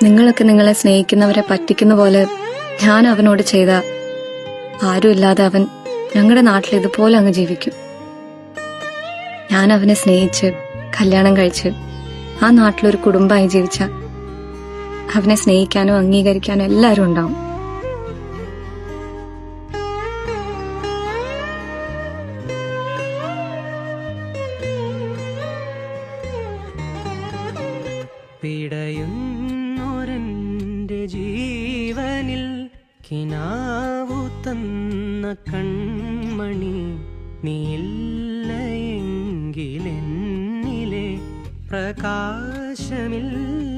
നിങ്ങളൊക്കെ നിങ്ങളെ സ്നേഹിക്കുന്നവരെ പറ്റിക്കുന്ന പോലെ ഞാൻ അവനോട് ചെയ്ത ആരുമില്ലാതെ അവൻ ഞങ്ങളുടെ നാട്ടിൽ ഇതുപോലെ അങ്ങ് ജീവിക്കും. ഞാൻ അവനെ സ്നേഹിച്ച് കല്യാണം കഴിച്ച് ആ നാട്ടിലൊരു കുടുംബമായി ജീവിച്ച അവനെ സ്നേഹിക്കാനോ അംഗീകരിക്കാനോ എല്ലാവരും ഉണ്ടാവും. പിടയുന്നൊരെന്റെ ജീവനിൽ കിനാവു തന്ന കൺമണി, നീയില്ലയെങ്കിലെന്നിലെ പ്രകാശമില്ല.